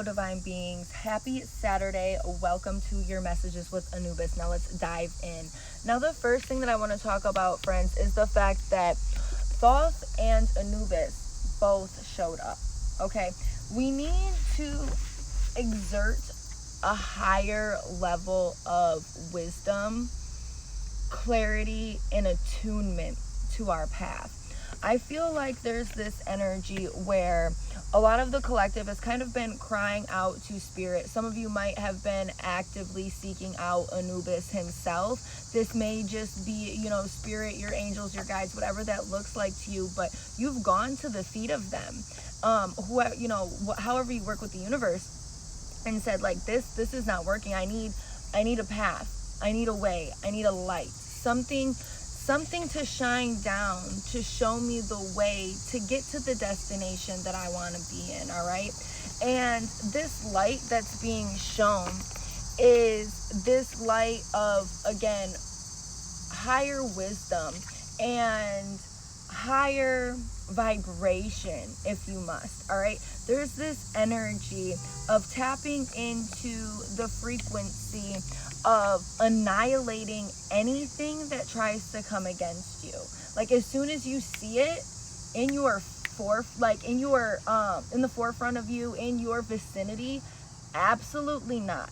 Divine beings, happy Saturday. Welcome to your messages with Anubis. Now let's dive in. Now the first thing that I want to talk about, friends, is the fact that Thoth and Anubis both showed up. Okay, we need to exert a higher level of wisdom, clarity, and attunement to our path. I feel like there's this energy where a lot of the collective has kind of been crying out to spirit. Some of you might have been actively seeking out Anubis himself. This may just be, spirit, your angels, your guides, whatever that looks like to you, but you've gone to the feet of them. However you work with the universe, and said, like, this is not working. I need a path. I need a way. I need a light. Something to shine down to show me the way to get to the destination that I want to be in. All right. And this light that's being shown is this light of, again, higher wisdom and higher vibration, if you must. All right. There's this energy of tapping into the frequency of annihilating anything that tries to come against you. Like, as soon as you see it in your in the forefront of you, in your vicinity, absolutely not.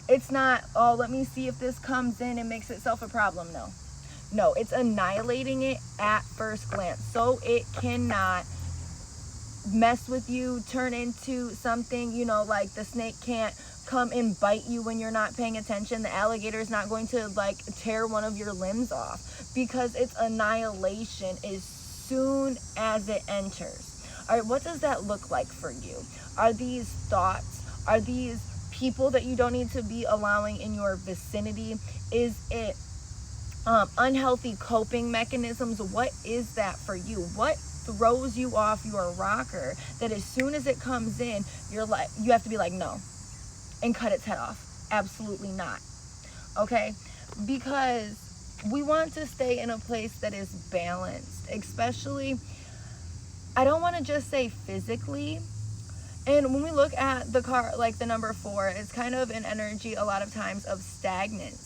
It's not, oh, let me see if this comes in and makes itself a problem. No, it's annihilating it at first glance, so it cannot mess with you, turn into something, like the snake can't come and bite you when you're not paying attention. The alligator is not going to tear one of your limbs off, because its annihilation as soon as it enters. All right, what does that look like for you? Are these thoughts? Are these people that you don't need to be allowing in your vicinity? Is it unhealthy coping mechanisms? What is that for you? What throws you off your rocker that as soon as it comes in, you have to be like, no, and cut its head off? Absolutely not. Okay, because we want to stay in a place that is balanced, especially, I don't want to just say physically. And when we look at the card, like the number 4, it's kind of an energy a lot of times of stagnance.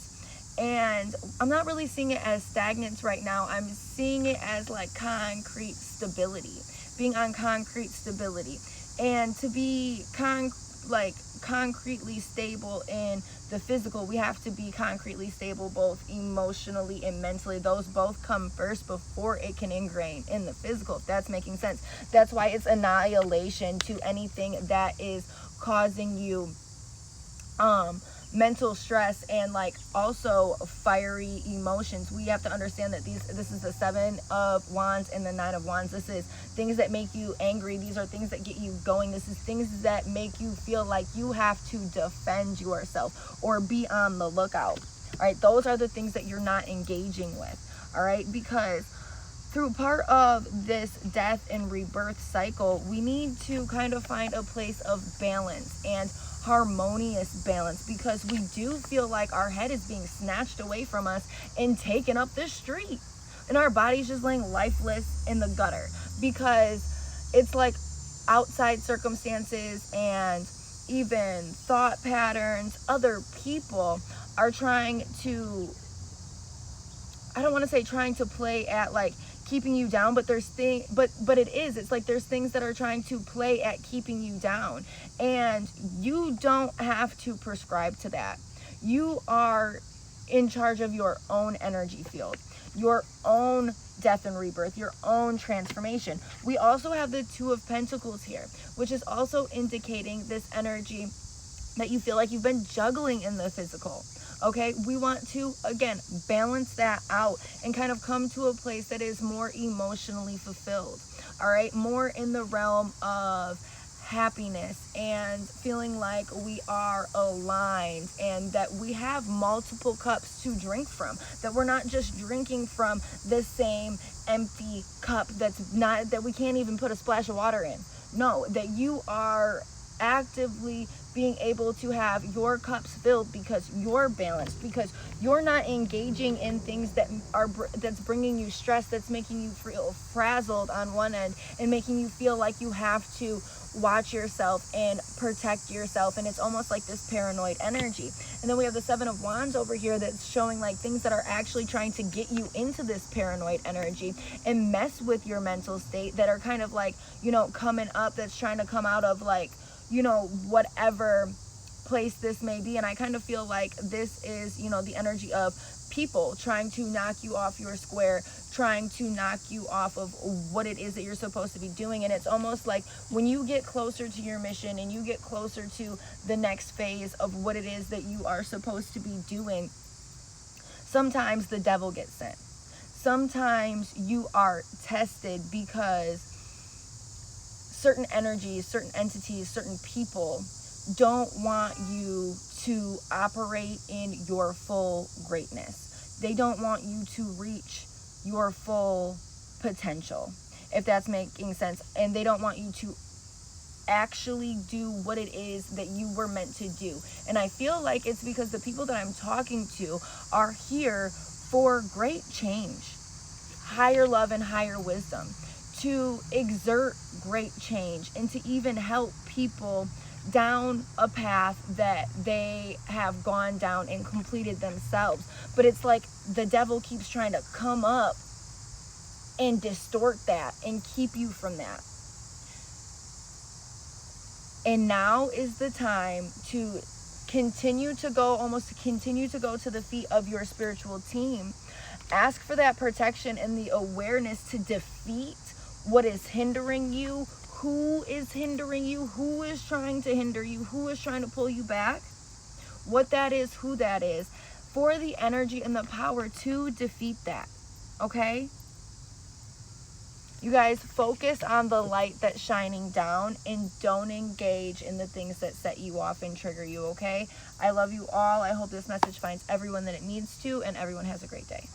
And I'm not really seeing it as stagnance right now. I'm seeing it as concrete stability, being on concrete stability. And to be concretely stable in the physical, we have to be concretely stable both emotionally and mentally. Those both come first before it can ingrain in the physical, if that's making sense. That's why it's annihilation to anything that is causing you mental stress and also fiery emotions. We have to understand that this is the 7 of Wands and the 9 of Wands. This is things that make you angry. These are things that get you going. This is things that make you feel like you have to defend yourself or be on the lookout. All right, those are the things that you're not engaging with. All right, because through part of this death and rebirth cycle, we need to kind of find a place of balance and harmonious balance, because we do feel like our head is being snatched away from us and taken up the street, and our body's just laying lifeless in the gutter, because it's like outside circumstances and even thought patterns, other people are trying to, I don't want to say trying to play at keeping you down, but there's it's like there's things that are trying to play at keeping you down, and you don't have to prescribe to that. You are in charge of your own energy field, your own death and rebirth, your own transformation. We also have the 2 of Pentacles here, which is also indicating this energy that you feel like you've been juggling in the physical. Okay, we want to, again, balance that out and kind of come to a place that is more emotionally fulfilled. All right, more in the realm of happiness and feeling like we are aligned and that we have multiple cups to drink from, that we're not just drinking from the same empty cup that we can't even put a splash of water in. No, that you are actively being able to have your cups filled because you're balanced, because you're not engaging in things that's bringing you stress, that's making you feel frazzled on one end and making you feel like you have to watch yourself and protect yourself. And it's almost like this paranoid energy. And then we have the Seven of Wands over here that's showing like things that are actually trying to get you into this paranoid energy and mess with your mental state, that are kind of like, you know, coming up, that's trying to come out of like, you know, whatever place this may be. And I kind of feel like this is, you know, the energy of people trying to knock you off your square, trying to knock you off of what it is that you're supposed to be doing. And it's almost like when you get closer to your mission and you get closer to the next phase of what it is that you are supposed to be doing, sometimes the devil gets sent. Sometimes you are tested because certain energies, certain entities, certain people don't want you to operate in your full greatness. They don't want you to reach your full potential, if that's making sense. And they don't want you to actually do what it is that you were meant to do. And I feel like it's because the people that I'm talking to are here for great change, higher love and higher wisdom, to exert great change, and to even help people down a path that they have gone down and completed themselves. But it's like the devil keeps trying to come up and distort that and keep you from that. And now is the time to continue to go to the feet of your spiritual team. Ask for that protection and the awareness to defeat what is hindering you. Who is hindering you? Who is trying to hinder you? Who is trying to pull you back? What that is, who that is, for the energy and the power to defeat that. Okay? You guys, focus on the light that's shining down and don't engage in the things that set you off and trigger you, okay? I love you all. I hope this message finds everyone that it needs to, and everyone has a great day.